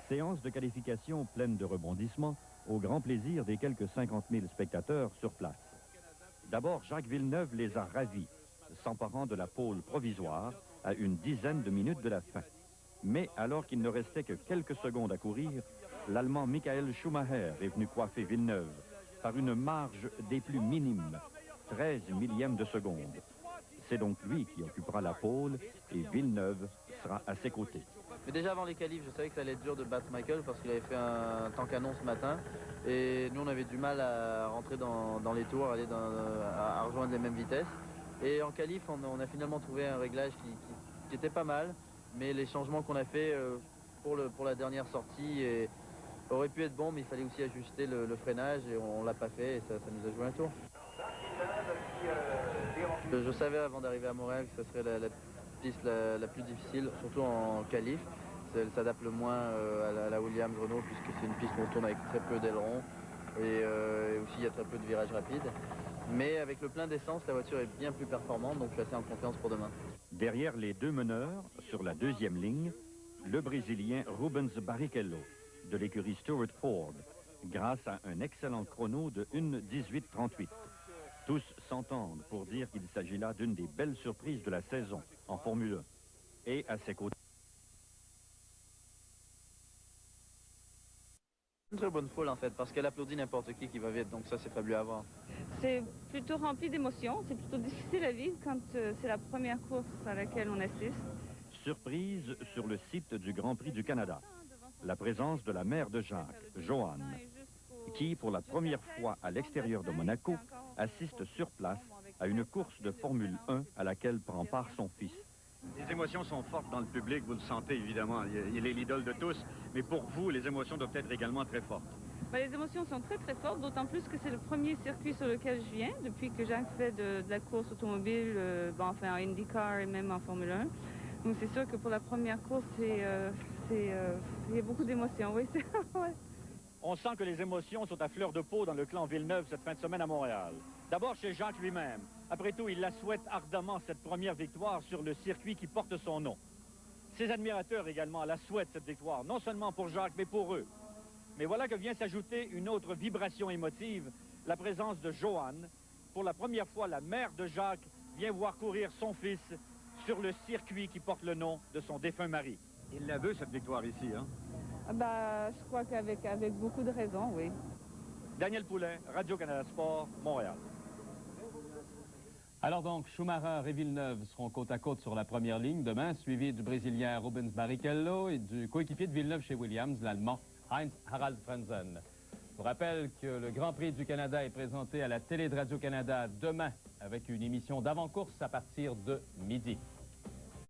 Séance de qualification pleine de rebondissements, au grand plaisir des quelques 50 000 spectateurs sur place. D'abord, Jacques Villeneuve les a ravis, s'emparant de la pole provisoire à une dizaine de minutes de la fin. Mais alors qu'il ne restait que quelques secondes à courir, l'Allemand Michael Schumacher est venu coiffer Villeneuve par une marge des plus minimes, 13 millièmes de seconde. C'est donc lui qui occupera la pole et Villeneuve sera à ses côtés. Mais déjà avant les qualifs, je savais que ça allait être dur de battre Michael parce qu'il avait fait un temps canon ce matin. Et nous, on avait du mal à rentrer dans les tours, à rejoindre les mêmes vitesses. Et en qualif, on a finalement trouvé un réglage qui était pas mal. Mais les changements qu'on a fait pour la dernière sortie auraient pu être bons, mais il fallait aussi ajuster le freinage et on l'a pas fait et ça nous a joué un tour. Je savais avant d'arriver à Montréal que ce serait la piste la plus difficile, surtout en qualif. Elle s'adapte le moins à la Williams-Renault puisque c'est une piste où on tourne avec très peu d'ailerons et aussi il y a très peu de virages rapides. Mais avec le plein d'essence, la voiture est bien plus performante, donc je suis assez en confiance pour demain. Derrière les deux meneurs, sur la deuxième ligne, le Brésilien Rubens Barrichello, de l'écurie Stewart Ford, grâce à un excellent chrono de 1:18:38. Tous s'entendent pour dire qu'il s'agit là d'une des belles surprises de la saison en Formule 1. Et à ses côtés... Une très bonne foule en fait, parce qu'elle applaudit n'importe qui va vite, donc ça c'est fabuleux à voir. C'est plutôt rempli d'émotions, c'est plutôt difficile à vivre quand c'est la première course à laquelle on assiste. Surprise sur le site du Grand Prix du Canada. La présence de la mère de Jacques, Joanne, qui, pour la première fois à l'extérieur de Monaco, assiste sur place à une course de Formule 1 à laquelle prend part son fils. Les émotions sont fortes dans le public, vous le sentez évidemment, il est l'idole de tous, mais pour vous, les émotions doivent être également très fortes. Les émotions sont très très fortes, d'autant plus que c'est le premier circuit sur lequel je viens, depuis que Jacques fait de la course automobile, enfin en IndyCar et même en Formule 1. Donc c'est sûr que pour la première course, il y a beaucoup d'émotions, oui. Ouais. On sent que les émotions sont à fleur de peau dans le clan Villeneuve cette fin de semaine à Montréal. D'abord chez Jacques lui-même. Après tout, il la souhaite ardemment, cette première victoire sur le circuit qui porte son nom. Ses admirateurs également la souhaitent, cette victoire, non seulement pour Jacques, mais pour eux. Mais voilà que vient s'ajouter une autre vibration émotive, la présence de Joanne. Pour la première fois, la mère de Jacques vient voir courir son fils sur le circuit qui porte le nom de son défunt mari. Il la veut, cette victoire ici, hein? Je crois qu'avec beaucoup de raisons, oui. Daniel Poulet, Radio-Canada Sport, Montréal. Alors donc, Schumacher et Villeneuve seront côte à côte sur la première ligne demain, suivi du Brésilien Rubens Barrichello et du coéquipier de Villeneuve chez Williams, l'Allemand Heinz Harald Frentzen. Je vous rappelle que le Grand Prix du Canada est présenté à la télé de Radio-Canada demain avec une émission d'avant-course à partir de midi.